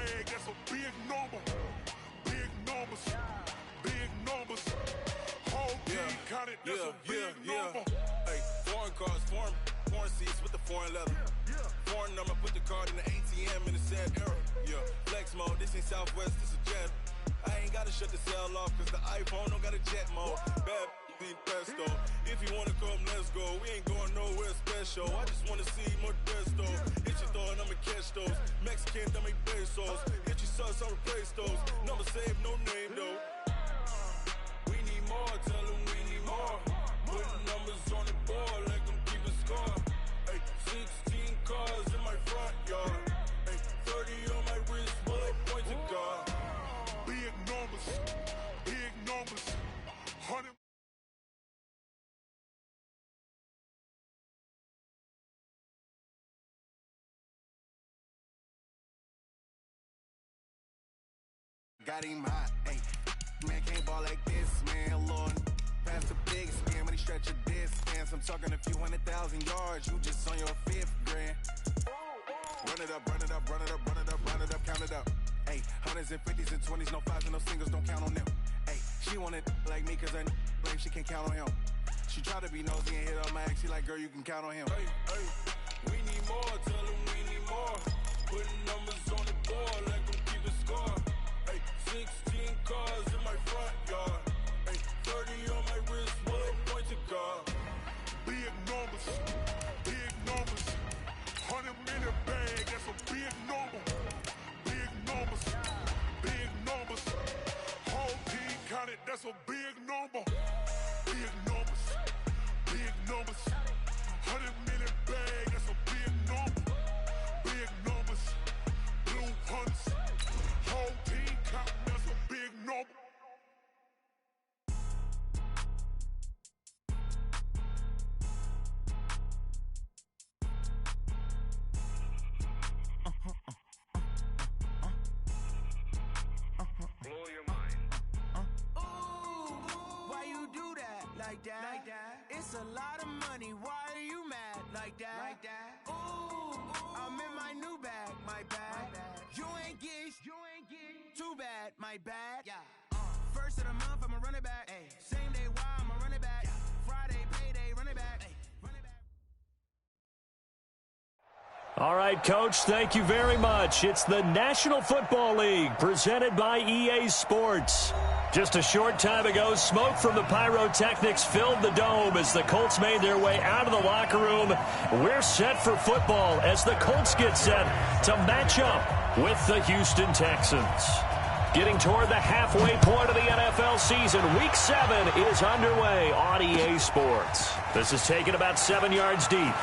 bag, that's a big number. Big numbers, big numbers. Whole team counted, that's a big number. Hey, foreign cars, foreign seats with the foreign leather. Foreign number, put the card in the ATM in the sad era. Yeah, flex mode, this ain't Southwest, this is Jet. I ain't gotta shut the cell off, cause the iPhone don't got a jet mode. Bad be pesto. If you wanna come, let's go. We ain't going nowhere special. I just wanna see more desto. Hit your throw and I'ma catch those. Mexican, dame pesos. Hit your sus, I'll replace those. Number save, no name though. We need more, tell them we need more. Putting numbers on the board, let them keep a score. Hey, 16 cars in my front yard. Hey, 30 on my wrist, bullet point to God. Big numbers, big numbers. 100. Got him hot, ayy. Man can't ball like this, man, Lord. Pass the big spin when he stretch a distance. I'm talking a few 100,000 yards, you just on your 5th grand. Run it up, run it up, run it up, run it up, run it up, count it up. Ayy, 100s and 50s and 20s, no 5s and no singles, don't count on them. Ayy, she want it like me cause her like she can count on him. She try to be nosy and hit up my ex, she like, girl, you can count on him. Hey, hey, we need more, tell them we need more. Putting numbers on the board, let them keep a score. Hey, 16 cars in my front yard. Hey, 30 on my wrist, bullet point to God. Big numbers, big numbers. 100-minute bag, that's a big number. Big numbers, big numbers. Whole team counted, that's a big number. Big numbers, big numbers. 100-minute bag, that's a big number. Big numbers, blue hunts. Whole team counting, that's a big number. Blow your mind. Why you do that like that? Like that? It's a lot of money. Why are you mad like that? Like that? Ooh, I'm in my new bag, my bag. You ain't get too bad, my bad. Yeah. First of the month, I'ma run it back. Ay. Same day, why I'ma run it back. Friday, payday, run it back. Ay. Run it back. All right, Coach, thank you very much. It's the National Football League presented by EA Sports. Just a short time ago, smoke from the pyrotechnics filled the dome as the Colts made their way out of the locker room. We're set for football as the Colts get set to match up with the Houston Texans. Getting toward the halfway point of the NFL season, Week 7 is underway on EA Sports. This is taken about 7 yards deep.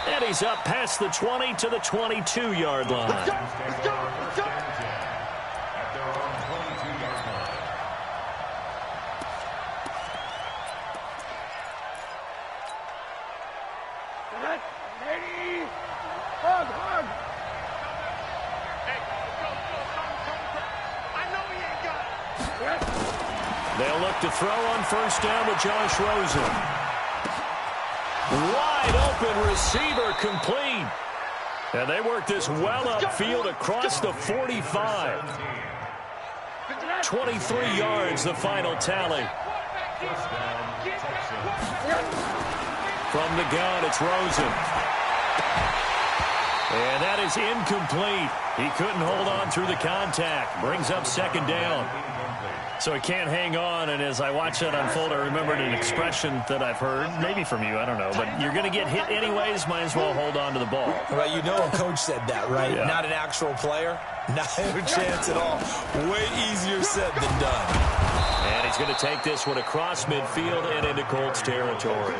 And he's up past the 20 to the 22-yard line. Let's go! Ready! Hug! Hey, go! I know he ain't got it. They'll look to throw on first down with Josh Rosen. Wide open receiver complete. And they work this well upfield across the 45. 23 yards, the final tally. From the gun, it's Rosen. And that is incomplete. He couldn't hold on through the contact. Brings up second down. So he can't hang on, and as I watch that unfold, I remembered an expression that I've heard, maybe from you, I don't know, but you're going to get hit anyways, might as well hold on to the ball. Well, you know a coach said that, right? Yeah. Not an actual player. Not a chance at all. Way easier said than done. And he's going to take this one across midfield and into Colts territory.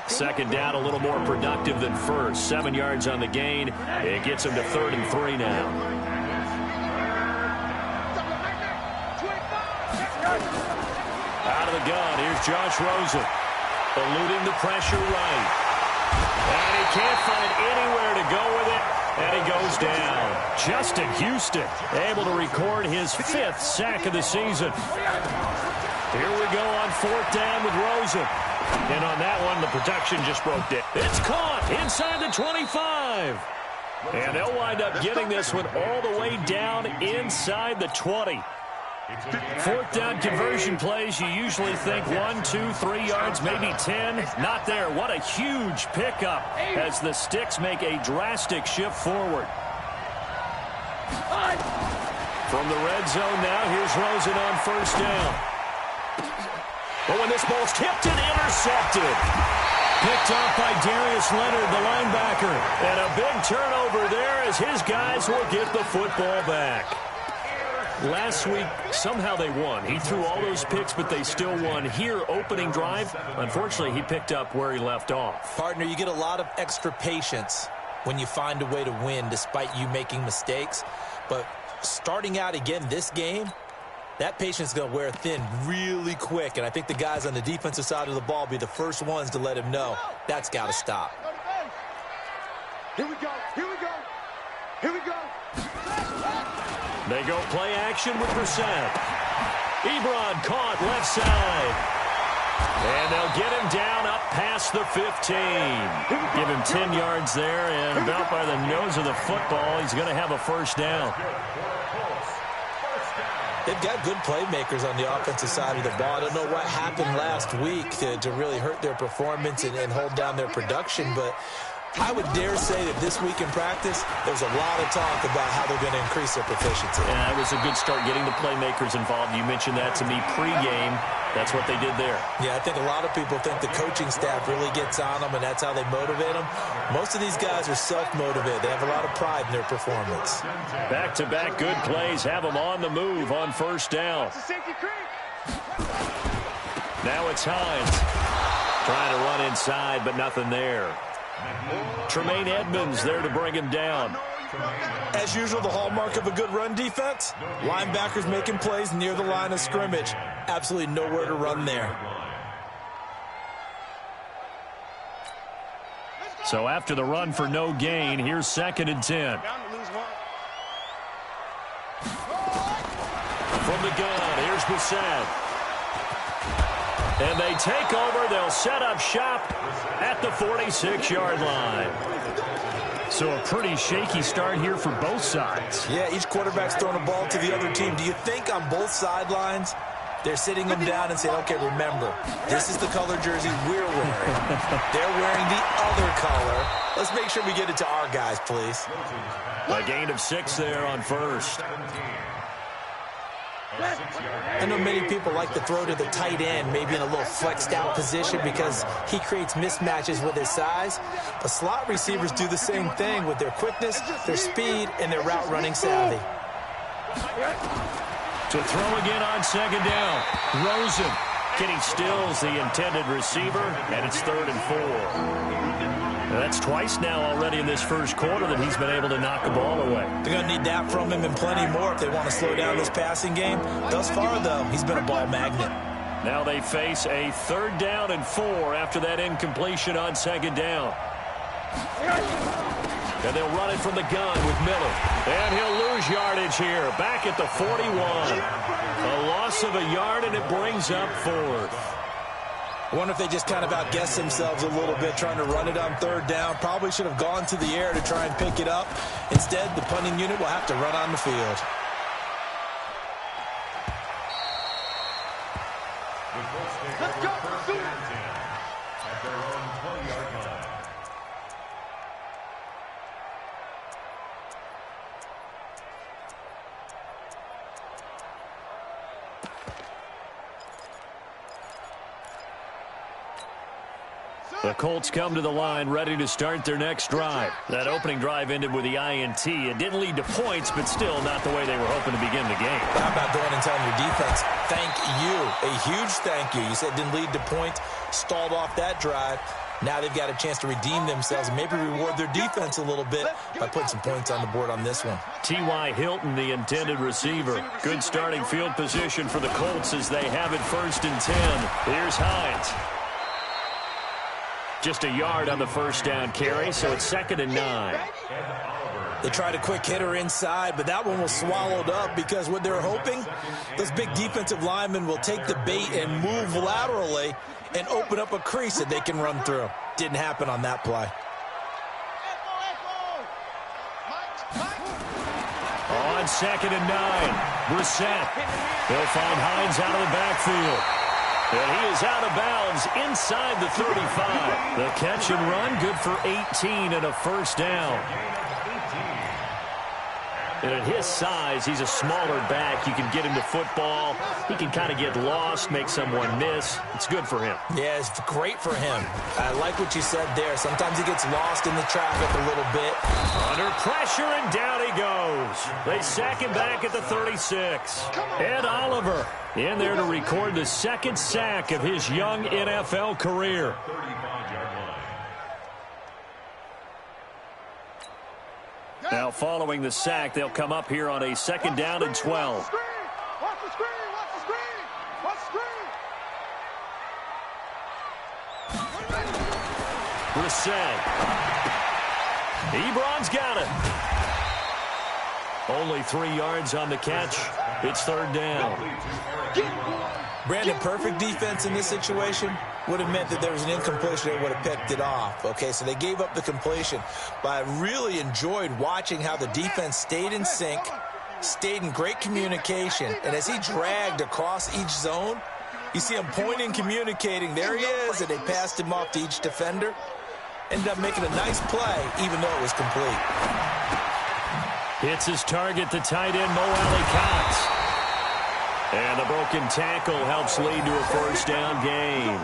Second down, a little more productive than first. 7 yards on the gain. It gets him to 3rd and 3 now. Out of the gun, here's Josh Rosen. Eluding the pressure right. And he can't find anywhere to go with it. And he goes down. Justin Houston able to record his 5th sack of the season. Here we go on 4th down with Rosen. And on that one, the protection just broke it. It's caught inside the 25. And they'll wind up getting this one all the way down inside the 20. Fourth down conversion plays, you usually think 1, 2, 3 yards, maybe 10. Not there. What a huge pickup as the Sticks make a drastic shift forward. From the red zone now, here's Rosen on first down. But when this ball's tipped and intercepted. Picked off by Darius Leonard, the linebacker. And a big turnover there as his guys will get the football back. Last week, somehow they won. He threw all those picks, but they still won. Here, opening drive, unfortunately, he picked up where he left off. Partner, you get a lot of extra patience when you find a way to win despite you making mistakes. But starting out again this game, that patience is going to wear thin really quick. And I think the guys on the defensive side of the ball will be the first ones to let him know that's got to stop. Here we go. Here we go. Here we go. They go play action with Brissett. Ebron caught left side. And they'll get him down up past the 15. Give him 10 yards there, and about by the nose of the football, he's going to have a first down. They've got good playmakers on the offensive side of the ball. I don't know what happened last week to really hurt their performance and hold down their production, but I would dare say that this week in practice, there's a lot of talk about how they're going to increase their proficiency. Yeah, it was a good start getting the playmakers involved. You mentioned that to me pregame. That's what they did there. Yeah, I think a lot of people think the coaching staff really gets on them, and that's how they motivate them. Most of these guys are self-motivated. They have a lot of pride in their performance. Back-to-back good plays have them on the move on first down. Now it's Hines. Trying to run inside, but nothing there. Tremaine Edmonds there to bring him down. As usual, the hallmark of a good run defense, linebackers making plays near the line of scrimmage. Absolutely nowhere to run there. So after the run for no gain, here's 2nd and 10. From the gun, here's Brissett. And they take over. They'll set up shop at the 46-yard line. So a pretty shaky start here for both sides. Yeah, each quarterback's throwing a ball to the other team. Do you think on both sidelines they're sitting them down and saying, okay, remember, this is the color jersey we're wearing. They're wearing the other color. Let's make sure we get it to our guys, please. A gain of 6 there on first. I know many people like to throw to the tight end, maybe in a little flexed out position because he creates mismatches with his size. But slot receivers do the same thing with their quickness, their speed, and their route running savvy. To throw again on 2nd down. Rosen. Kenny Stills the intended receiver, and it's 3rd and 4. That's twice now already in this first quarter that he's been able to knock the ball away. They're going to need that from him and plenty more if they want to slow down this passing game. Thus far, though, he's been a ball magnet. Now they face a 3rd down and 4 after that incompletion on 2nd down. And they'll run it from the gun with Miller. And he'll lose yardage here. Back at the 41. A loss of a yard, and it brings up 4th. I wonder if they just kind of outguessed themselves a little bit trying to run it on 3rd down. Probably should have gone to the air to try and pick it up. Instead, the punting unit will have to run on the field. Let's go. At their own 20-yard line. The Colts come to the line ready to start their next drive. That opening drive ended with the INT. It didn't lead to points, but still not the way they were hoping to begin the game. How about going and telling your defense, thank you, a huge thank you. You said it didn't lead to points, stalled off that drive. Now they've got a chance to redeem themselves and maybe reward their defense a little bit by putting some points on the board on this one. T.Y. Hilton, the intended receiver. Good starting field position for the Colts as they have it 1st and 10. Here's Hines. Just a yard on the first down carry, so it's 2nd and 9. They tried a quick hitter inside, but that one was swallowed up because what they're hoping, those big defensive linemen will take the bait and move laterally and open up a crease that they can run through. Didn't happen on that play. 2nd and 9. Brissett. They'll find Hines out of the backfield. And he is out of bounds inside the 35. The catch and run, good for 18 and a first down. And at his size, he's a smaller back. You can get him to football. He can kind of get lost, make someone miss. It's good for him. Yeah, it's great for him. I like what you said there. Sometimes he gets lost in the traffic a little bit. Under pressure, and down he goes. They sack him back at the 36. Ed Oliver in there to record the second sack of his young NFL career. Now, following the sack, they'll come up here on a 2nd down and 12. Watch the screen! Watch the screen! Watch the screen! Brissett. Ebron's got it. Only 3 yards on the catch. It's 3rd down. Brandon, perfect defense in this situation would have meant that there was an incompletion. They would have picked it off. Okay, so they gave up the completion. But I really enjoyed watching how the defense stayed in sync, stayed in great communication. And as he dragged across each zone, you see him pointing, communicating. There he is, and they passed him off to each defender. Ended up making a nice play, even though it was complete. Hits his target, the tight end, Mo Alley-Cox. And the broken tackle helps lead to a first down gain.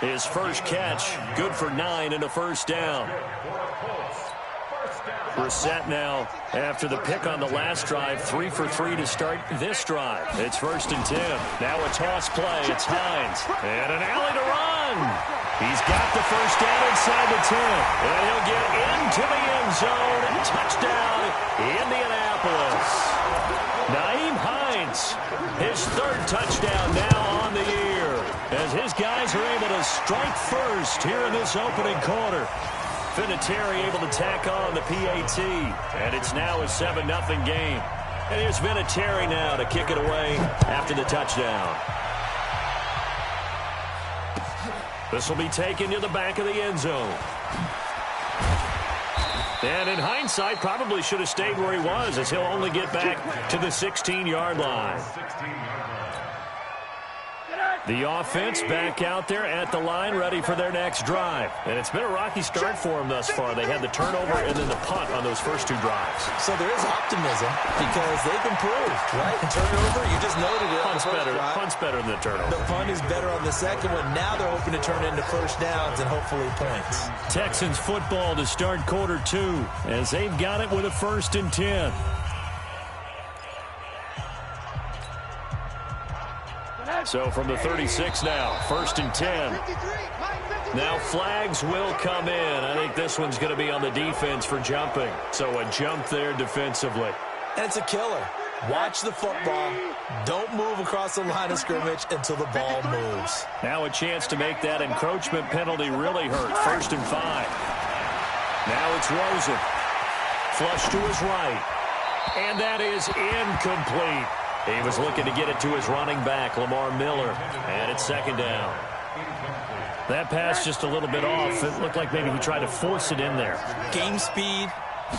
His first catch, good for 9 and a first down. Brissett now, after the pick on the last drive, 3 for 3 to start this drive. It's 1st and 10. Now a toss play. It's Hines. And an alley to run. He's got the first down inside the 10. And he'll get into the end zone. Touchdown, Indianapolis. Nyheim Hines, his 3rd touchdown now on the year, as his guys are able to strike first here in this opening quarter. Vinatieri able to tack on the PAT, and it's now a 7-0 game. And here's Vinatieri now to kick it away after the touchdown. This will be taken to the back of the end zone. And in hindsight, probably should have stayed where he was, as he'll only get back to the 16-yard line. The offense back out there at the line, ready for their next drive. And it's been a rocky start for them thus far. They had the turnover and then the punt on those first 2 drives. So there is optimism because they've improved, right? Turnover, you just noted it. Punt's better than the turnover. The punt is better on the second one. Now they're hoping to turn into first downs and hopefully points. Texans football to start quarter 2, as they've got it with a 1st and 10. So from the 36 now, 1st and 10. Now flags will come in. I think this one's going to be on the defense for jumping. So a jump there defensively. And it's a killer. Watch the football. Don't move across the line of scrimmage until the ball moves. Now a chance to make that encroachment penalty really hurt. 1st and 5. Now it's Rosen. Flush to his right. And that is incomplete. He was looking to get it to his running back, Lamar Miller, and it's 2nd down. That pass just a little bit off. It looked like maybe he tried to force it in there. Game speed,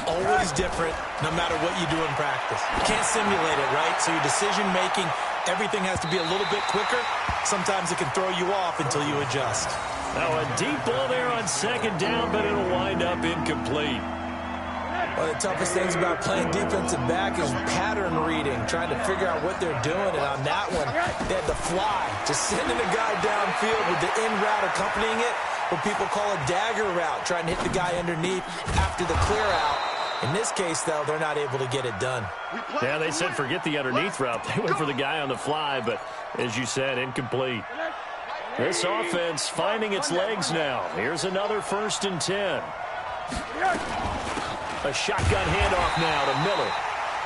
always different, no matter what you do in practice. You can't simulate it, right? So your decision-making, everything has to be a little bit quicker. Sometimes it can throw you off until you adjust. Now a deep ball there on 2nd down, but it'll wind up incomplete. One of the toughest things about playing defensive back is pattern reading, trying to figure out what they're doing. And on that one, they had the fly, just sending a guy downfield with the in route accompanying it, what people call a dagger route, trying to hit the guy underneath after the clear out. In this case, though, they're not able to get it done. Yeah, they said forget the underneath route. They went for the guy on the fly, but as you said, incomplete. This offense finding its legs now. Here's another 1st and 10. A shotgun handoff now to Miller.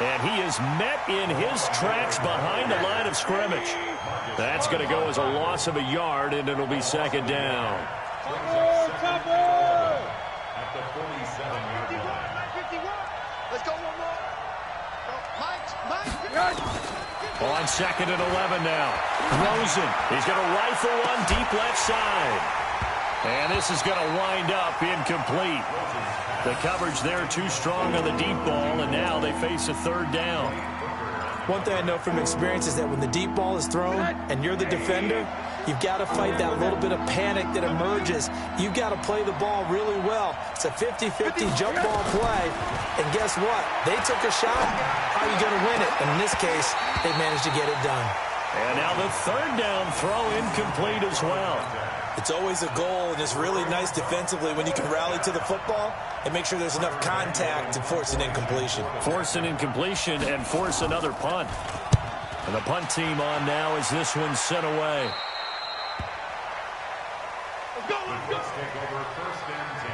And he is met in his tracks behind the line of scrimmage. That's going to go as a loss of a yard, and it'll be 2nd down. At the 47-yard line. Let's go one more. Mike. On 2nd and 11 now. Rosen. He's going to rifle one deep left side. And this is going to wind up incomplete. The coverage there too strong on the deep ball, and now they face a third down. One thing I know from experience is that when the deep ball is thrown and you're the defender, you've got to fight that little bit of panic that emerges. You've got to play the ball really well. It's a 50-50 jump ball play. And guess what? They took a shot. How are you going to win it? And in this case, they managed to get it done. And now the third down throw incomplete as well. It's always a goal, and it's really nice defensively when you can rally to the football and make sure there's enough contact to force an incompletion. Force an incompletion and force another punt. And the punt team on now as this one's sent away. Let's go, let's go. Let's take over first and 10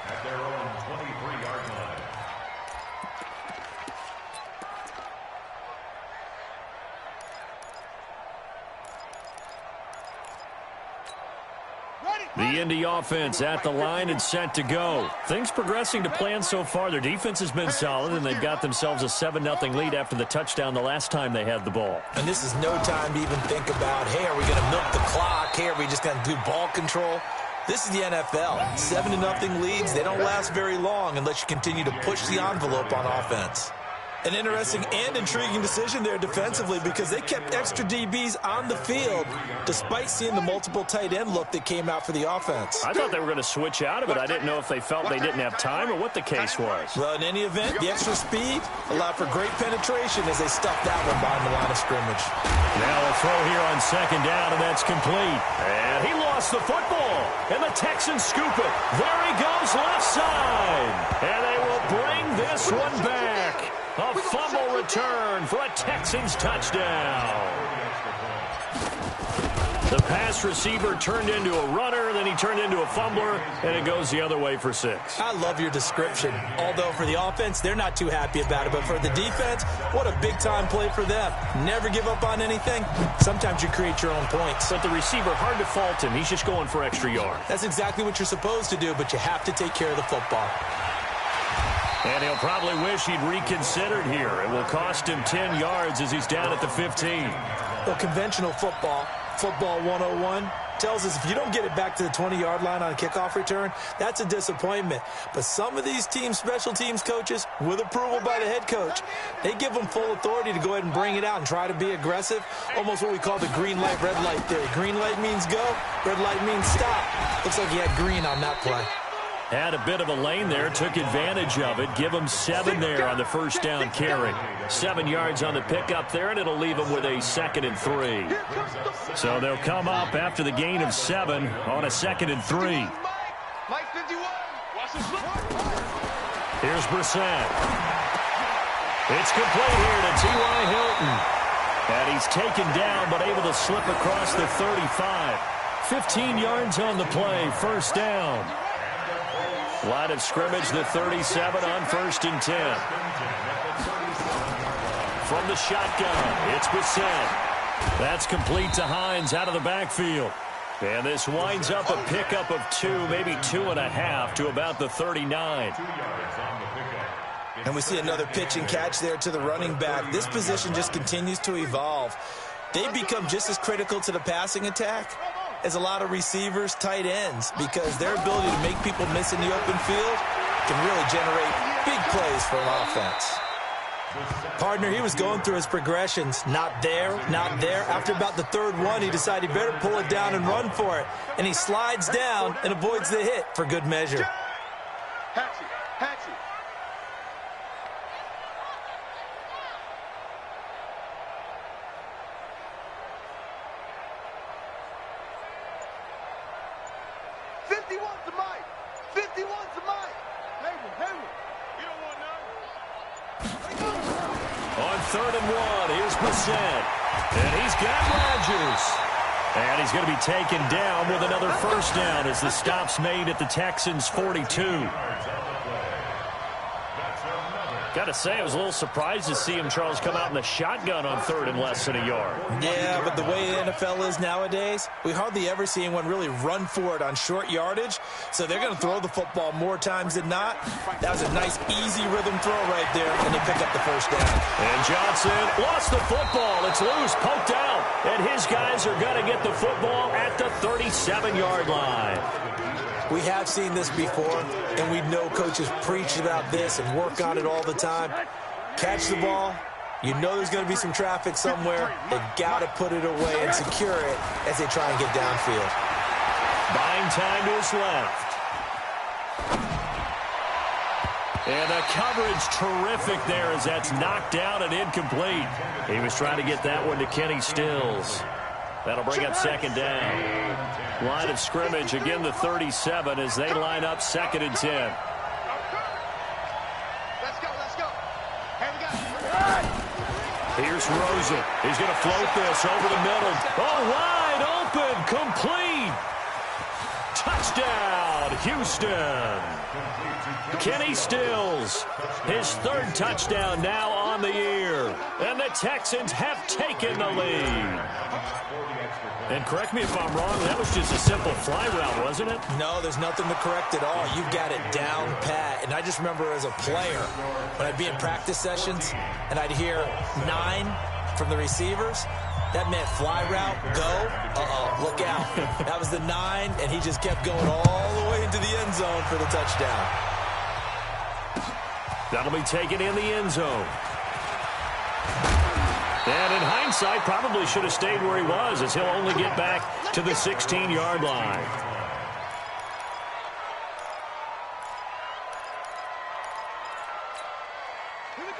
at their own 23-yard line. The Indy offense at the line and set to go. Things progressing to plan so far. Their defense has been solid, and they've got themselves a 7-0 lead after the touchdown the last time they had the ball. And this is no time to even think about, hey, are we going to milk the clock? Hey, are we just going to do ball control? This is the NFL. 7-0 leads, they don't last very long unless you continue to push the envelope on offense. An interesting and intriguing decision there defensively because they kept extra DBs on the field despite seeing the multiple tight end look that came out for the offense. I thought they were going to switch out of it. I didn't know if they felt they didn't have time or what the case was. Well, in any event, the extra speed allowed for great penetration as they stuffed that one behind the line of scrimmage. Now a throw here on second down, and that's complete. And he lost the football, and the Texans scoop it. There he goes left side. And they will bring this one back. A fumble return for a Texans touchdown. The pass receiver turned into a runner, then he turned into a fumbler, and it goes the other way for 6. I love your description. Although for the offense, they're not too happy about it. But for the defense, what a big-time play for them. Never give up on anything. Sometimes you create your own points. But the receiver, hard to fault him. He's just going for extra yard. That's exactly what you're supposed to do, but you have to take care of the football. And he'll probably wish he'd reconsidered here. It will cost him 10 yards as he's down at the 15. Well, conventional football 101, tells us if you don't get it back to the 20-yard line on a kickoff return, that's a disappointment. But some of these teams, special teams coaches, with approval by the head coach, they give them full authority to go ahead and bring it out and try to be aggressive, almost what we call the green light, red light theory. Green light means go, red light means stop. Looks like he had green on that play. Had a bit of a lane there, took advantage of it. Give him 7 there on the first down carry. 7 yards on the pickup there, and it'll leave him with a 2nd and 3. So they'll come up after the gain of 7 on a 2nd and 3. Here's Brissett. It's complete here to T.Y. Hilton. And he's taken down, but able to slip across the 35. 15 yards on the play, first down. Line of scrimmage, the 37 on 1st and 10. From the shotgun, it's Brissett. That's complete to Hines out of the backfield. And this winds up a pickup of 2, maybe 2.5 to about the 39. And we see another pitch and catch there to the running back. This position just continues to evolve. They become just as critical to the passing attack as a lot of receivers, tight ends, because their ability to make people miss in the open field can really generate big plays for an offense. Partner, he was going through his progressions. Not there, not there. After about the 3rd one, he decided he better pull it down and run for it. And he slides down and avoids the hit for good measure. Hatchet. 51's the mic. 51's the mic. Hayward. You don't want none. On 3rd and 1, here's Brissett. And he's got Rodgers. And he's going to be taken down with another first down as the stop's made at the Texans' 42. Got to say, I was a little surprised to see him, Charles, come out in the shotgun on third and less than a yard. Yeah, but the way the NFL is nowadays, we hardly ever see anyone really run for it on short yardage. So they're going to throw the football more times than not. That was a nice, easy rhythm throw right there, and they pick up the first down. And Johnson lost the football. It's loose, poked out. And his guys are going to get the football at the 37-yard line. We have seen this before, and we know coaches preach about this and work on it all the time. Catch the ball. You know there's going to be some traffic somewhere. They got to put it away and secure it as they try and get downfield. Buying time to his left. And the coverage terrific there as that's knocked down and incomplete. He was trying to get that one to Kenny Stills. That'll bring up second down. Line of scrimmage, again the 37 as they line up second and 10. Let's go, let's go. Here we go. Here's Rosen. He's going to float this over the middle. Oh, wide open, complete. Touchdown, Houston. Kenny Stills, his third touchdown now on the year. And the Texans have taken the lead. And correct me if I'm wrong, that was just a simple fly route, wasn't it? No, there's nothing to correct at all. You got it down pat. And I just remember as a player, when I'd be in practice sessions and I'd hear 9 from the receivers, that meant fly route, go, look out. That was the 9, and he just kept going all the way into the end zone for the touchdown. That'll be taken in the end zone. And in hindsight, probably should have stayed where he was, as he'll only get back to the 16-yard line.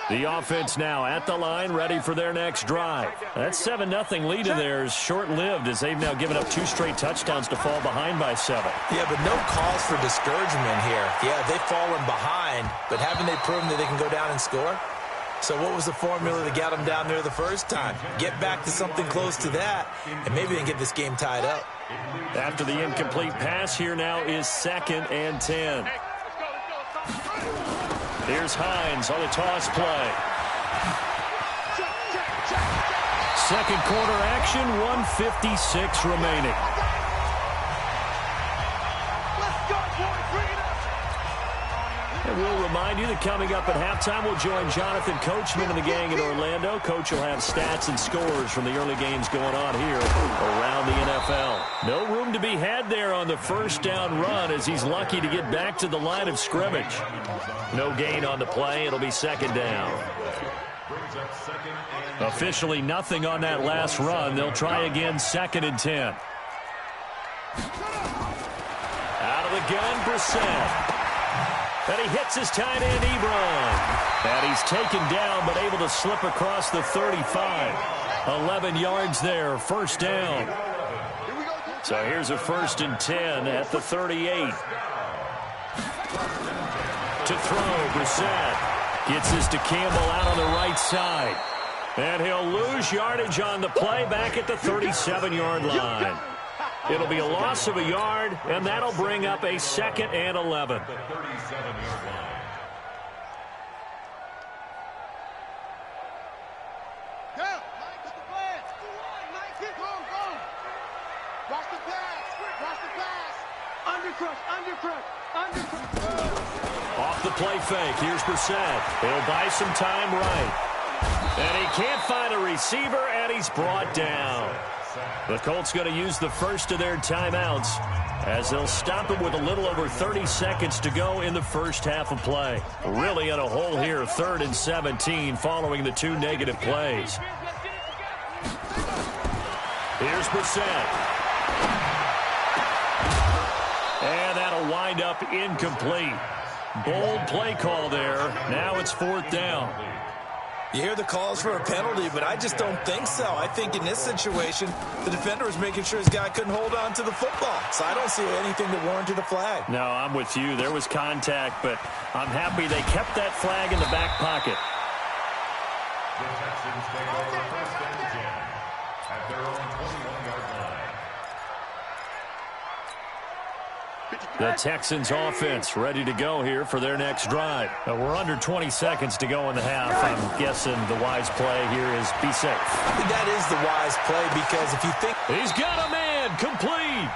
The offense now at the line, ready for their next drive. That 7-0 lead of theirs short-lived, as they've now given up 2 straight touchdowns to fall behind by 7. Yeah, but no cause for discouragement here. Yeah, they've fallen behind, but haven't they proven that they can go down and score? So what was the formula to get them down there the first time? Get back to something close to that, and maybe they can get this game tied up. After the incomplete pass, here now is second and 10. Here's Hines on the toss play. Second quarter action, 1:56 remaining. And we'll remind you that coming up at halftime, we'll join Jonathan Coachman and the gang in Orlando. Coach will have stats and scores from the early games going on here around the NFL. No room to be had there on the first down run, as he's lucky to get back to the line of scrimmage. No gain on the play. It'll be second down. Officially nothing on that last run. They'll try again, second and 10. Out of the gun, Brissett. And he hits his tight end, Ebron. And he's taken down, but able to slip across the 35. 11 yards there, first down. So here's a first and 10 at the 38. To throw, Brissett. Gets this to Campbell out on the right side. And he'll lose yardage on the play back at the 37-yard line. It'll be a loss of a yard, and that'll bring up a second and 11. Off the play fake, here's Brissett. He'll buy some time right. And he can't find a receiver, and he's brought down. The Colts going to use the first of their timeouts, as they'll stop it with a little over 30 seconds to go in the first half of play. Really in a hole here, 3rd and 17, following the 2 negative plays. Here's Brissett. And that'll wind up incomplete. Bold play call there. Now it's 4th down. You hear the calls for a penalty, but I just don't think so. I think in this situation, the defender was making sure his guy couldn't hold on to the football. So I don't see anything that warranted a flag. No, I'm with you. There was contact, but I'm happy they kept that flag in the back pocket. The Texans take over first and 10 at their own 21-yard line. The Texans offense ready to go here for their next drive. We're under 20 seconds to go in the half. I'm guessing the wise play here is be safe. That is the wise play because if you think... He's got a man complete.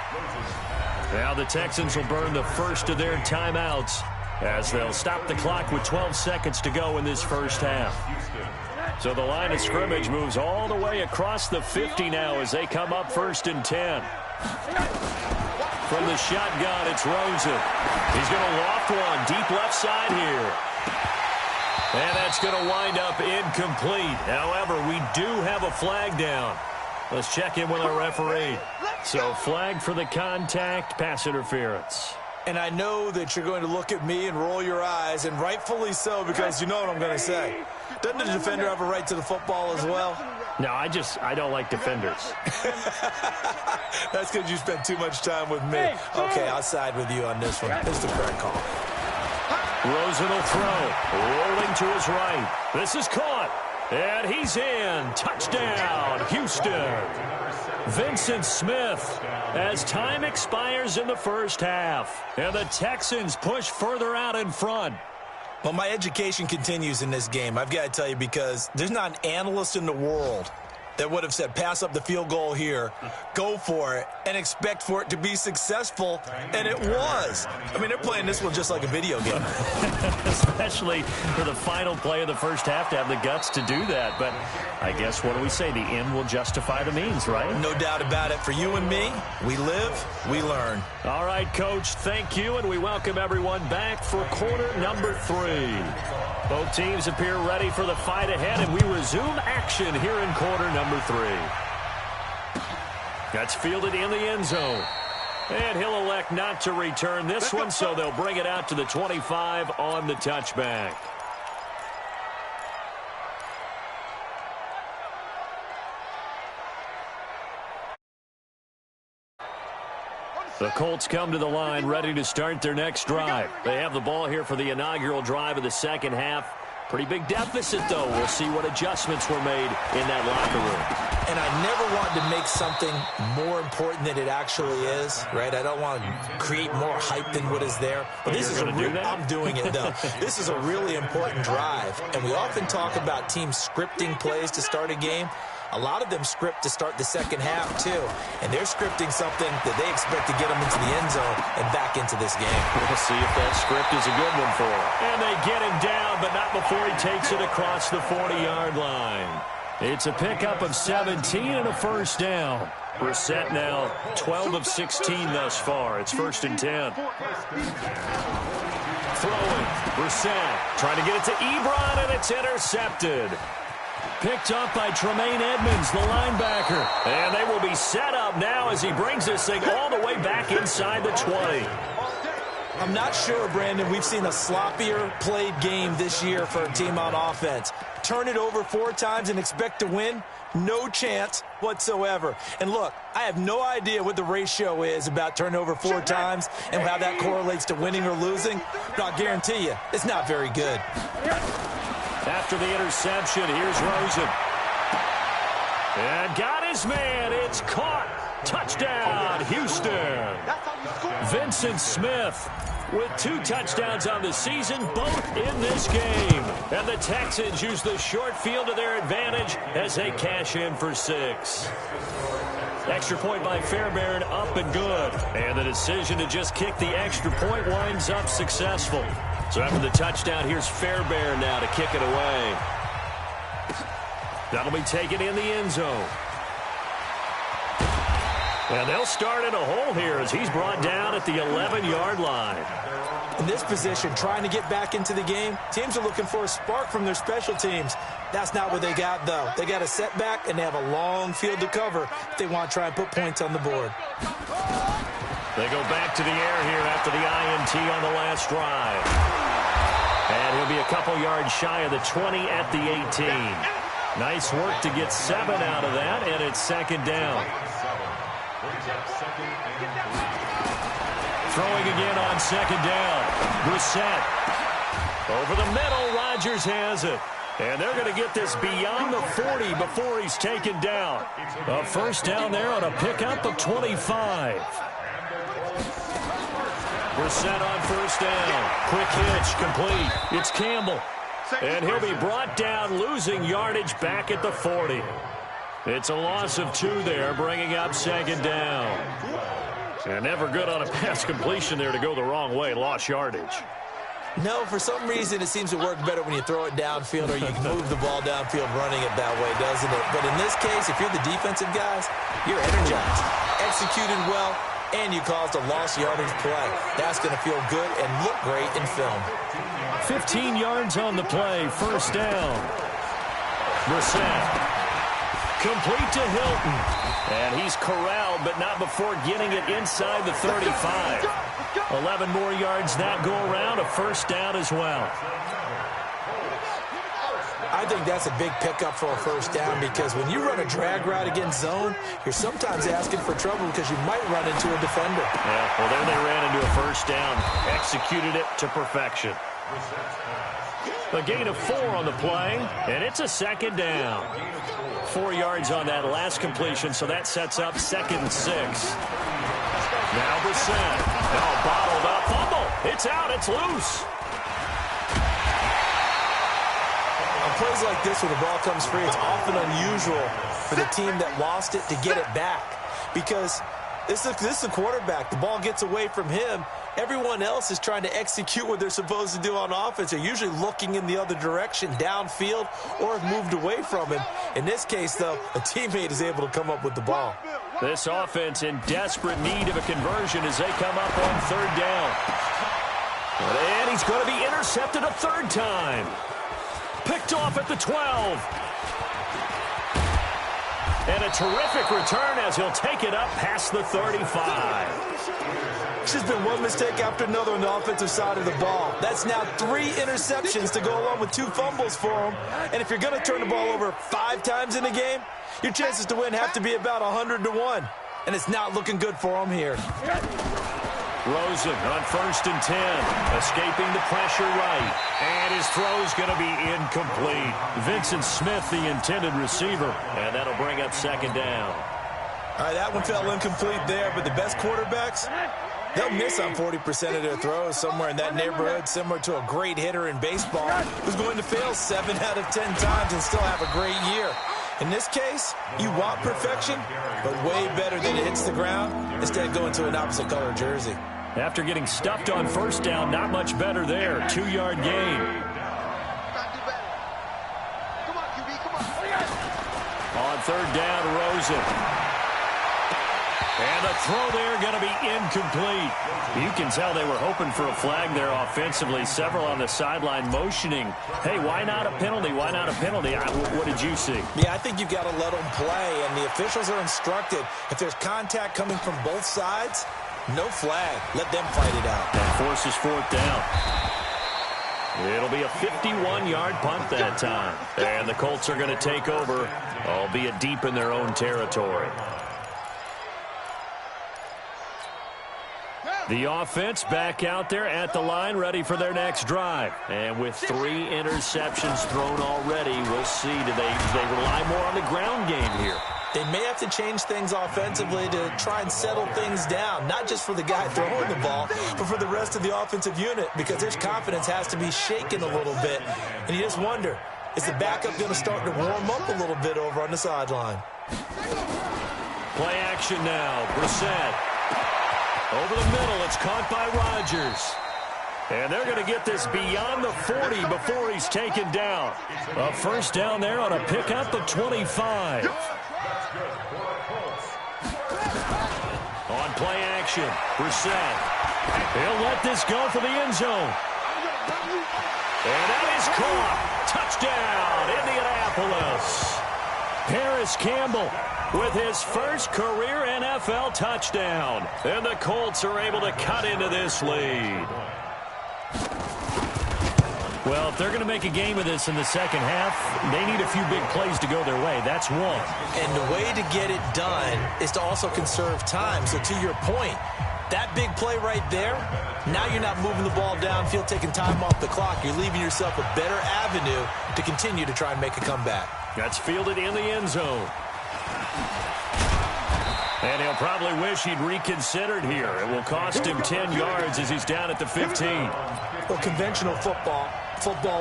Now the Texans will burn the first of their timeouts as they'll stop the clock with 12 seconds to go in this first half. So the line of scrimmage moves all the way across the 50 now as they come up 1st and 10. From the shotgun, it's Rosen. He's going to loft one deep left side here. And that's going to wind up incomplete. However, we do have a flag down. Let's check in with our referee. So flag for the contact, pass interference. And I know that you're going to look at me and roll your eyes, and rightfully so, because you know what I'm going to say. Doesn't the defender have a right to the football as well? No, I don't like defenders. That's because you spent too much time with me. Okay, I'll side with you on this one. It's the correct call. Rosen will throw. Rolling to his right. This is caught. And he's in. Touchdown, Houston. Vincent Smith as time expires in the first half. And the Texans push further out in front. Well, my education continues in this game. I've got to tell you, because there's not an analyst in the world that would have said pass up the field goal here, go for it, and expect for it to be successful, and it was. I mean, they're playing this one just like a video game. Especially for the final play of the first half to have the guts to do that. But I guess, what do we say? The end will justify the means, right? No doubt about it. For you and me, we live, we learn. All right, Coach, thank you, and we welcome everyone back for quarter number 3. Both teams appear ready for the fight ahead, and we resume action here in quarter number 3. That's fielded in the end zone. And he'll elect not to return this one, so they'll bring it out to the 25 on the touchback. The Colts come to the line ready to start their next drive. They have the ball here for the inaugural drive of the second half. Pretty big deficit, though. We'll see what adjustments were made in that locker room. And I never want to make something more important than it actually is, right? I don't want to create more hype than what is there. But this is I'm doing it, though. This is a really important drive. And we often talk about teams scripting plays to start a game. A lot of them script to start the second half, too. And they're scripting something that they expect to get them into the end zone and back into this game. We'll see if that script is a good one for him. And they get him down, but not before he takes it across the 40-yard line. It's a pickup of 17 and a first down. Brissett now 12 of 16 thus far. It's 1st and 10. Throwing. Brissett trying to get it to Ebron, and it's intercepted. Picked up by Tremaine Edmonds, the linebacker. And they will be set up now as he brings this thing all the way back inside the 20. I'm not sure, Brandon, we've seen a sloppier played game this year for a team on offense. Turn it over 4 times and expect to win? No chance whatsoever. And look, I have no idea what the ratio is about turning over 4 times and how that correlates to winning or losing, but I'll guarantee you, it's not very good. After the interception, here's Rosen. And got his man. It's caught. Touchdown, Houston. Vincent Smith with 2 touchdowns on the season, both in this game. And the Texans use the short field to their advantage as they cash in for 6. Extra point by Fairbairn, up and good. And the decision to just kick the extra point winds up successful. So after the touchdown, here's Fairbairn now to kick it away. That'll be taken in the end zone. And they'll start in a hole here as he's brought down at the 11-yard line. In this position, trying to get back into the game, teams are looking for a spark from their special teams. That's not what they got, though. They got a setback, and they have a long field to cover if they want to try and put points on the board. They go back to the air here after the INT on the last drive. And he'll be a couple yards shy of the 20 at the 18. Nice work to get 7 out of that, and it's 2nd down. Throwing again on 2nd down. Brissett. Over the middle, Rodgers has it. And they're going to get this beyond the 40 before he's taken down. A first down there on a pickup of 25. Brissett on first down. Quick hitch, complete. It's Campbell. And he'll be brought down, losing yardage back at the 40. It's a loss of 2 there, bringing up second down. And never good on a pass completion there to go the wrong way. Lost yardage. No, for some reason it seems to work better when you throw it downfield or you can move the ball downfield running it that way, doesn't it? But in this case, if you're the defensive guys, you're energized, executed well, and you caused a lost yardage play. That's going to feel good and look great in film. 15 yards on the play, first down. Brissett. Complete to Hilton. And he's corralled, but not before getting it inside the 35. 11 more yards that go around, a first down as well. I think that's a big pickup for a first down because when you run a drag route against zone, you're sometimes asking for trouble because you might run into a defender. Yeah, well, there they ran into a first down, executed it to perfection. A gain of 4 on the play, and it's a second down. 4 yards on that last completion, so that sets up 2nd and 6. Now Brissett. Oh, bottled up. Fumble. It's out. It's loose. On plays like this where the ball comes free, it's often unusual for the team that lost it to get it back because this is the quarterback. The ball gets away from him. Everyone else is trying to execute what they're supposed to do on offense. They're usually looking in the other direction, downfield, or have moved away from him. In this case, though, a teammate is able to come up with the ball. This offense in desperate need of a conversion as they come up on 3rd down. And he's going to be intercepted a 3rd time. Picked off at the 12. And a terrific return as he'll take it up past the 35. It's just been one mistake after another on the offensive side of the ball. That's now 3 interceptions to go along with 2 fumbles for him. And if you're going to turn the ball over 5 times in a game, your chances to win have to be about 100 to 1. And it's not looking good for him here. Rosen on 1st and 10, escaping the pressure right. And his throw's going to be incomplete. Vincent Smith, the intended receiver. And that'll bring up 2nd down. All right, that one fell incomplete there, but the best quarterbacks, they'll miss on 40% of their throws, somewhere in that neighborhood, similar to a great hitter in baseball who's going to fail 7 out of 10 times and still have a great year. In this case, you want perfection, but way better than it hits the ground, instead going to an opposite color jersey. After getting stuffed on 1st down, not much better there. 2-yard gain. On 3rd down, Rosen. And the throw there going to be incomplete. You can tell they were hoping for a flag there offensively. Several on the sideline motioning, hey, why not a penalty? Why not a penalty? What did you see? Yeah, I think you've got to let them play, and the officials are instructed. If there's contact coming from both sides, no flag. Let them fight it out. And forces 4th down. It'll be a 51-yard punt that time. And the Colts are going to take over, albeit deep in their own territory. The offense back out there at the line, ready for their next drive. And with 3 interceptions thrown already, we'll see. Do they rely more on the ground game here? They may have to change things offensively to try and settle things down, not just for the guy throwing the ball, but for the rest of the offensive unit, because their confidence has to be shaken a little bit. And you just wonder, is the backup going to start to warm up a little bit over on the sideline? Play action now. Brissett. Over the middle, it's caught by Rodgers. And they're going to get this beyond the 40 before he's taken down. A first down there on a pickup of 25. On play action, Brissett. He'll let this go for the end zone. And that is caught. Touchdown, Indianapolis. Paris Campbell with his first career NFL touchdown. And the Colts are able to cut into this lead. Well, if they're going to make a game of this in the second half, they need a few big plays to go their way. That's one. And the way to get it done is to also conserve time. So to your point, that big play right there, now you're not moving the ball downfield, taking time off the clock. You're leaving yourself a better avenue to continue to try and make a comeback. That's fielded in the end zone. And he'll probably wish he'd reconsidered here. It will cost him 10 yards as he's down at the 15. Well, conventional football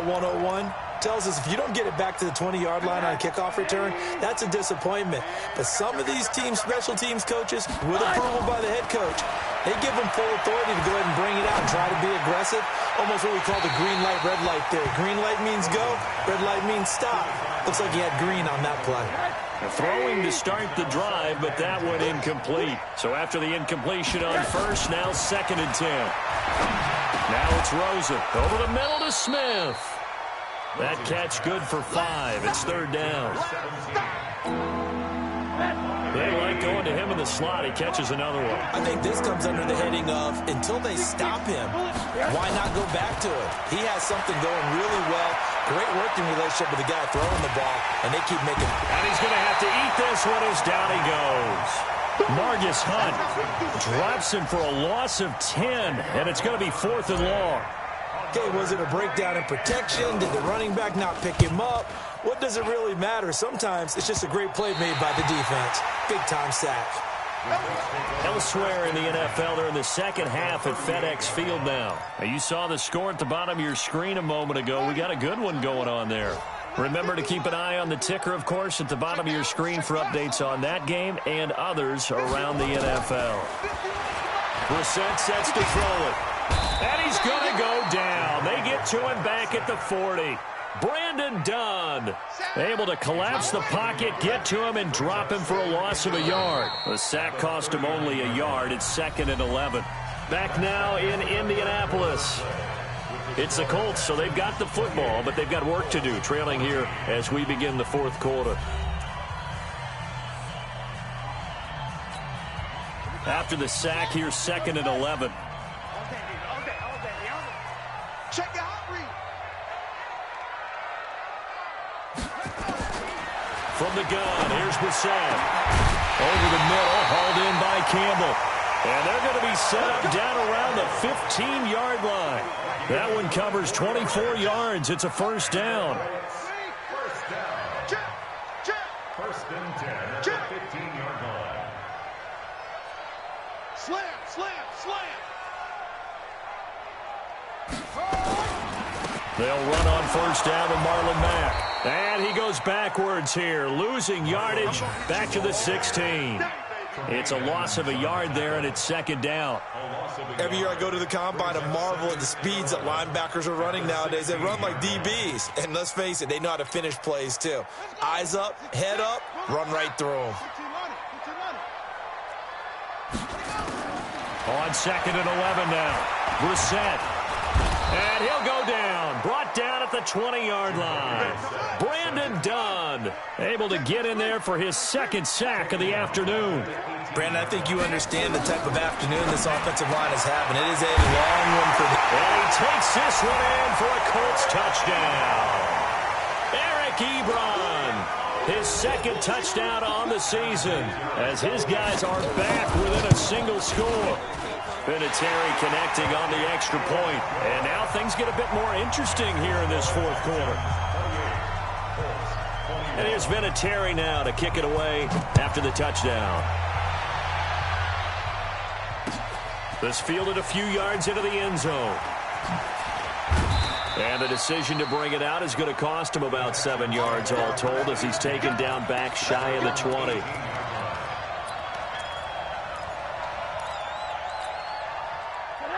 101, tells us if you don't get it back to the 20-yard line on a kickoff return, that's a disappointment. But some of these teams, special teams coaches, with approval by the head coach, they give them full authority to go ahead and bring it out and try to be aggressive. Almost what we call the green light, red light theory. Green light means go, red light means stop. Looks like he had green on that play. Throwing to start the drive, but that one incomplete. So after the incompletion on first, now 2nd and 10. Now it's Rosen. Over the middle to Smith. That catch good for 5. It's 3rd down. They like going to him in the slot. He catches another one. I think this comes under the heading of until they stop him, why not go back to it? He has something going really well. Great working relationship with the guy throwing the ball, and they keep making. And he's going to have to eat this one as down he goes. Margus Hunt drops him for a loss of 10, and it's going to be 4th and long. Okay, was it a breakdown in protection? Did the running back not pick him up? What does it really matter? Sometimes it's just a great play made by the defense. Big-time sack. Elsewhere in the NFL, they're in the second half at FedEx Field now. You saw the score at the bottom of your screen a moment ago. We got a good one going on there. Remember to keep an eye on the ticker, of course, at the bottom of your screen for updates on that game and others around the NFL. Brissett sets to throw it. And he's going to go down. They get to him back at the 40. Brandon Dunn able to collapse the pocket, get to him, and drop him for a loss of a yard. The sack cost him only a yard. It's 2nd and 11. Back now in Indianapolis. It's the Colts, so they've got the football, but they've got work to do, trailing here as we begin the 4th quarter. After the sack, here's 2nd and 11. Check out read. From the gun, here's Brissett. Over the middle, hauled in by Campbell. And they're going to be set up down around the 15-yard line. That one covers 24 yards. It's a 1st down. Check. 1st and 10 at the 15-yard line. Slam. They'll run on 1st down with Marlon Mack. And he goes backwards here, losing yardage back to the 16. It's a loss of a yard there, and it's 2nd down. Every year I go to the combine and marvel at the speeds that linebackers are running nowadays. They run like DBs. And let's face it, they know how to finish plays too. Eyes up, head up, run right through them. On 2nd and 11 now. Brissett. And he'll go down. Brought down at the 20-yard line. Brandon Dunn able to get in there for his 2nd sack of the afternoon. Brandon, I think you understand the type of afternoon this offensive line is having. It is a long one for them. And he takes this one in for a Colts touchdown. Eric Ebron, his 2nd touchdown on the season, as his guys are back within a single score. Vinatieri connecting on the extra point. And now things get a bit more interesting here in this 4th quarter. And here's Vinatieri now to kick it away after the touchdown. This fielded a few yards into the end zone. And the decision to bring it out is going to cost him about 7 yards all told, as he's taken down back shy of the 20.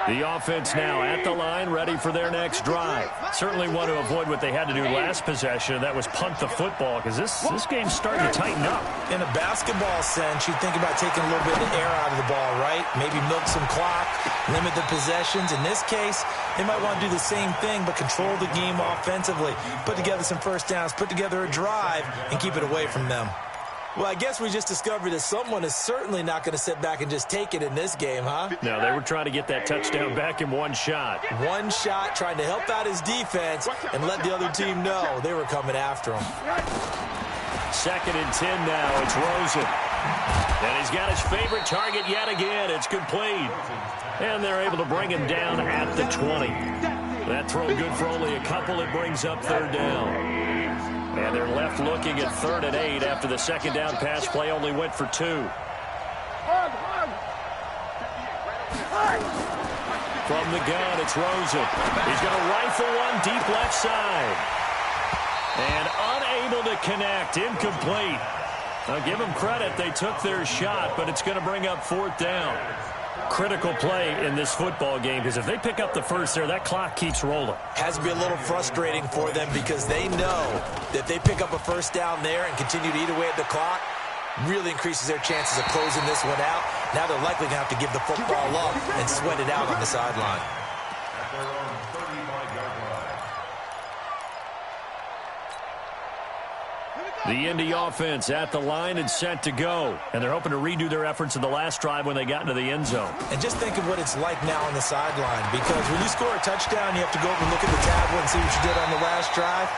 The offense now at the line, ready for their next drive. Certainly want to avoid what they had to do last possession, and that was punt the football, because this game's starting to tighten up. In a basketball sense, you think about taking a little bit of the air out of the ball, right? Maybe milk some clock, limit the possessions. In this case, they might want to do the same thing, but control the game offensively. Put together some 1st downs, put together a drive, and keep it away from them. Well, I guess we just discovered that someone is certainly not going to sit back and just take it in this game, huh? No, they were trying to get that touchdown back in one shot. One shot, trying to help out his defense and let the other team know they were coming after him. 2nd and 10 now. It's Rosen. And he's got his favorite target yet again. It's complete. And they're able to bring him down at the 20. That throw good for only a couple. It brings up 3rd down. And they're left looking at 3rd and 8 after the 2nd down pass play only went for 2. From the gun, it's Rosen. He's going to rifle one deep left side. And unable to connect. Incomplete. I'll give them credit. They took their shot, but it's going to bring up 4th down. Critical play in this football game, because if they pick up the first there, that clock keeps rolling. Has to be a little frustrating for them because they know that if they pick up a first down there and continue to eat away at the clock, really increases their chances of closing this one out. Now they're likely going to have to give the football up and sweat it out on the sideline. At their own 35-yard line. The Indy offense at the line and set to go. And they're hoping to redo their efforts in the last drive when they got into the end zone. And just think of what it's like now on the sideline, because when you score a touchdown, you have to go over and look at the tablet and see what you did on the last drive.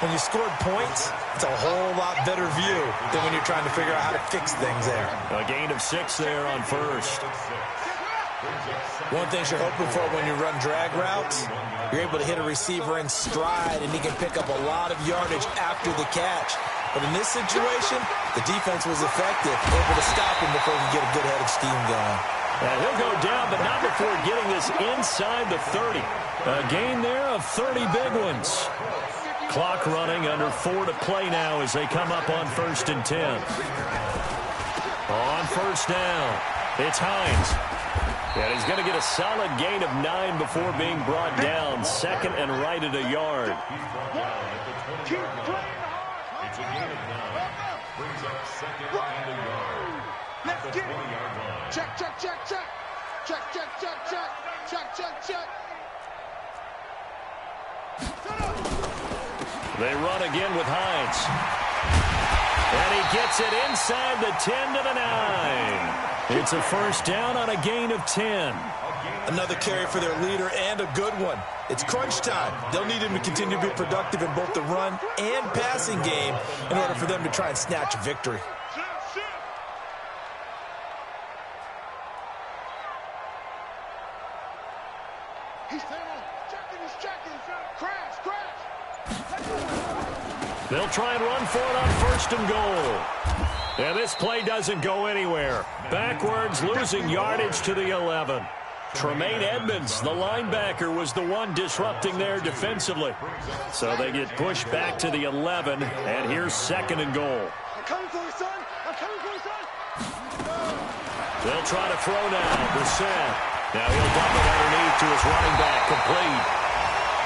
When you scored points, it's a whole lot better view than when you're trying to figure out how to fix things there. A gain of 6 there on first. One thing you're hoping for when you run drag routes, you're able to hit a receiver in stride, and he can pick up a lot of yardage after the catch. But in this situation, the defense was effective, able to stop him before he could get a good head of steam going. And he'll go down, but not before getting this inside the 30. A gain there of 30 big ones. Clock running, under 4 to play now as they come up on 1st and 10. On 1st down, it's Hines. And he's going to get a solid gain of 9 before being brought down. 2nd and right at a yard. It's a gain of 9. Brings up 2nd and a yard. At the 20-yard line. Check, check, check, check. Check, check, check, check. Check, check, check. They run again with Hines. And he gets it inside the 10 to the 9. It's a 1st down on a gain of 10. Another carry for their leader and a good one. It's crunch time. They'll need him to continue to be productive in both the run and passing game in order for them to try and snatch a victory. He's checking. Crash, crash. They'll try and run for it on 1st and goal. And this play doesn't go anywhere. Backwards, losing yardage to the 11. Tremaine Edmonds, the linebacker, was the one disrupting there defensively. So they get pushed back to the 11, and here's 2nd and goal. I'm coming for you, son. I'm coming for you, son. They'll try to throw now. Brissett. Now he'll dump it underneath to his running back, complete.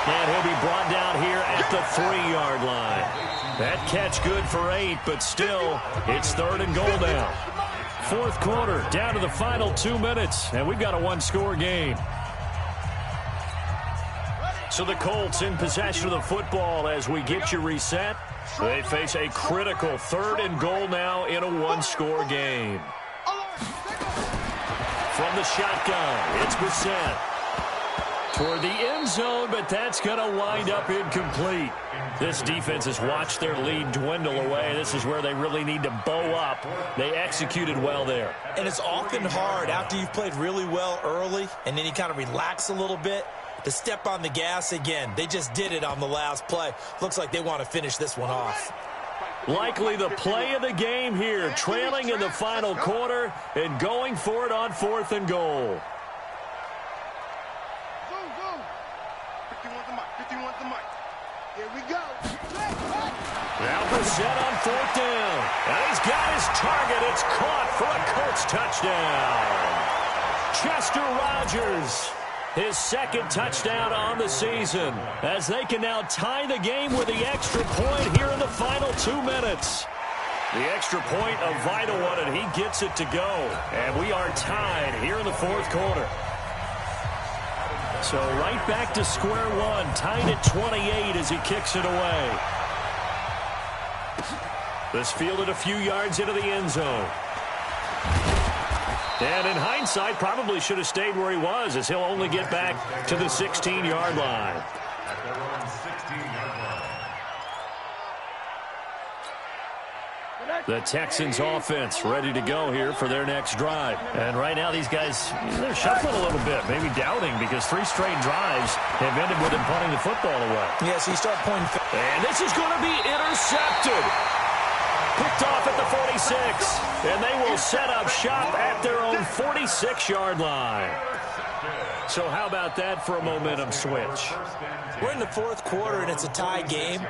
And he'll be brought down here at the 3-yard line. That catch good for 8, but still, it's 3rd and goal now. 4th quarter, down to the final 2 minutes, and we've got a 1-score game. So the Colts in possession of the football as we get you reset. They face a critical 3rd and goal now in a 1-score game. From the shotgun, it's Brissett. Toward the end zone, but that's going to wind up incomplete. This defense has watched their lead dwindle away. This is where they really need to bow up. They executed well there. And it's often hard after you've played really well early and then you kind of relax a little bit to step on the gas again. They just did it on the last play. Looks like they want to finish this one off. Likely the play of the game here, trailing in the final quarter and going for it on 4th and goal. 51 the mic. Here we go. Now Brissett on 4th down. And he's got his target. It's caught for a Colts touchdown. Chester Rogers, his 2nd touchdown on the season, as they can now tie the game with the extra point here in the final 2 minutes. The extra point, a vital one, and he gets it to go. And we are tied here in the 4th quarter. So right back to square one, tied at 28 as he kicks it away. This fielded a few yards into the end zone. And in hindsight, probably should have stayed where he was, as he'll only get back to the 16-yard line. At their own 16-yard line. The Texans offense ready to go here for their next drive. And right now these guys, they're shuffling a little bit, maybe doubting, because 3 straight drives have ended with them punting the football away. Yeah, so you start pointing. And this is going to be intercepted. Picked off at the 46. And they will set up shop at their own 46-yard line. So how about that for a momentum switch? We're in the fourth quarter, and it's a tie game.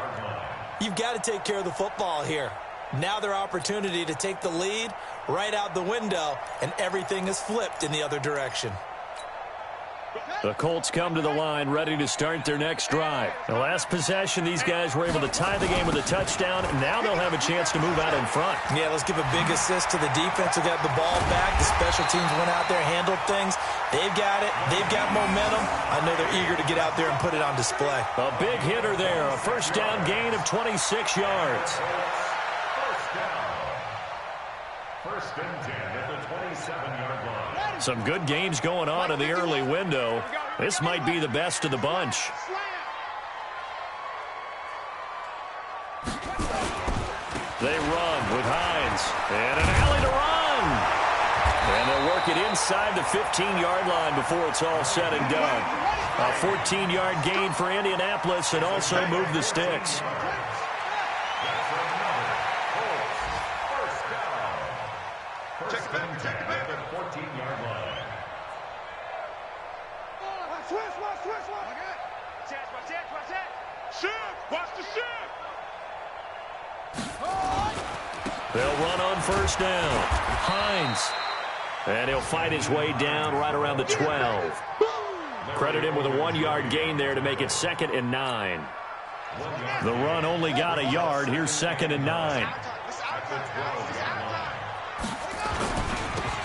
You've got to take care of the football here. Now their opportunity to take the lead right out the window, and everything is flipped in the other direction. The Colts come to the line ready to start their next drive. The last possession, these guys were able to tie the game with a touchdown, and now they'll have a chance to move out in front. Yeah, let's give a big assist to the defense who got the ball back. The special teams went out there, handled things. They've got it. They've got momentum. I know they're eager to get out there and put it on display. A big hitter there, a first down gain of 26 yards. First and 10 at the 27-yard line. Some good games going on in the early window. This might be the best of the bunch. They run with Hines. And an alley to run. And they'll work it inside the 15-yard line before it's all said and done. A 14-yard gain for Indianapolis and also move the sticks. First and 10 at the 14-yard line. Watch the shift. They'll run on first down. Hines. And he'll fight his way down right around the 12. Credit him with a 1-yard gain there to make it 2nd and 9. The run only got a yard. Here's 2nd and 9.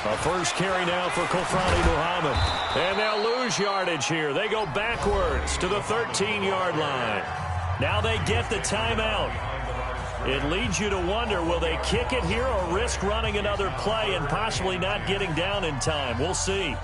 A first carry now for Kofrani Muhammad. And they'll lose yardage here. They go backwards to the 13-yard line. Now they get the timeout. It leads you to wonder, will they kick it here or risk running another play and possibly not getting down in time? We'll see.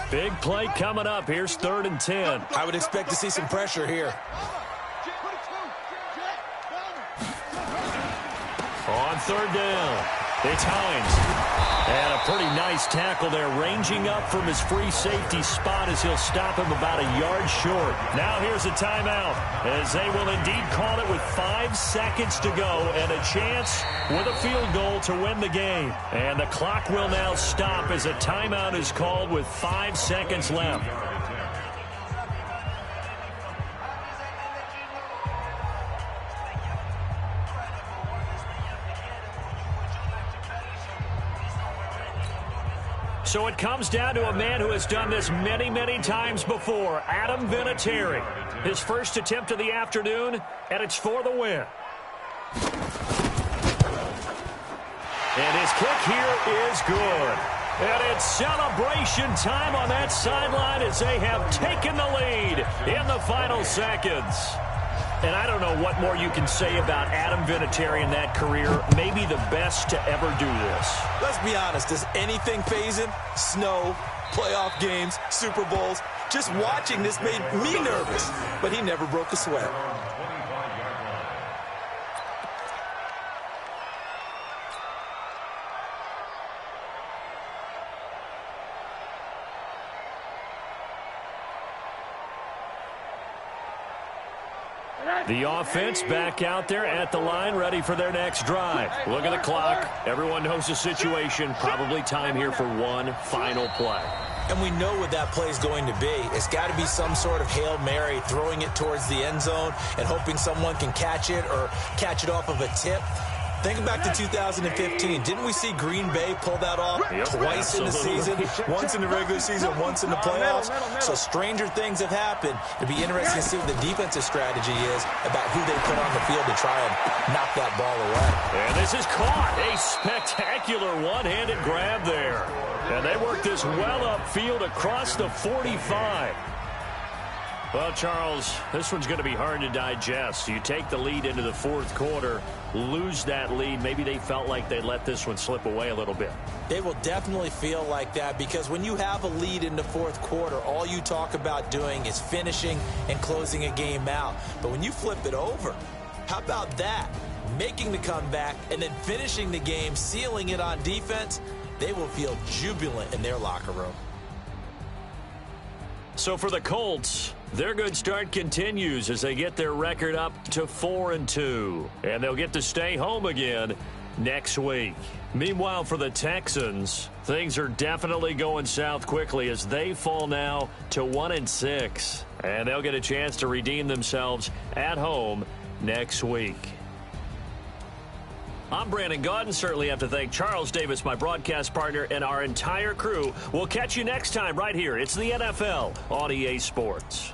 Big play coming up. Here's 3rd and 10. I would expect to see some pressure here. On 3rd down, it's Hines. And a pretty nice tackle there, ranging up from his free safety spot as he'll stop him about a yard short. Now here's a timeout, as they will indeed call it with 5 seconds to go and a chance with a field goal to win the game. And the clock will now stop as a timeout is called with 5 seconds left. So it comes down to a man who has done this many, many times before, Adam Vinatieri. His first attempt of the afternoon, and it's for the win. And his kick here is good. And it's celebration time on that sideline as they have taken the lead in the final seconds. And I don't know what more you can say about Adam Vinatieri in that career. Maybe the best to ever do this. Let's be honest. Does anything faze him? Snow, playoff games, Super Bowls. Just watching this made me nervous. But he never broke a sweat. The offense back out there at the line, ready for their next drive. Look at the clock. Everyone knows the situation. Probably time here for one final play. And we know what that play is going to be. It's got to be some sort of Hail Mary, throwing it towards the end zone and hoping someone can catch it or catch it off of a tip. Think back to 2015. Didn't we see Green Bay pull that off twice in the season? Once in the regular season, once in the playoffs. So stranger things have happened. It'd be interesting to see what the defensive strategy is about who they put on the field to try and knock that ball away. And this is caught. A spectacular one-handed grab there. And they work this well upfield across the 45. Well, Charles, this one's going to be hard to digest. You take the lead into the fourth quarter, lose that lead. Maybe they felt like they let this one slip away a little bit. They will definitely feel like that because when you have a lead in the fourth quarter, all you talk about doing is finishing and closing a game out. But when you flip it over, How about that? Making the comeback and then finishing the game, sealing it on defense. They will feel jubilant in their locker room. So for the Colts, their good start continues as they get their record up to 4-2. And they'll get to stay home again next week. Meanwhile, for the Texans, things are definitely going south quickly as they fall now to 1-6. And they'll get a chance to redeem themselves at home next week. I'm Brandon Gaudin. Certainly have to thank Charles Davis, my broadcast partner, and our entire crew. We'll catch you next time right here. It's the NFL on EA Sports.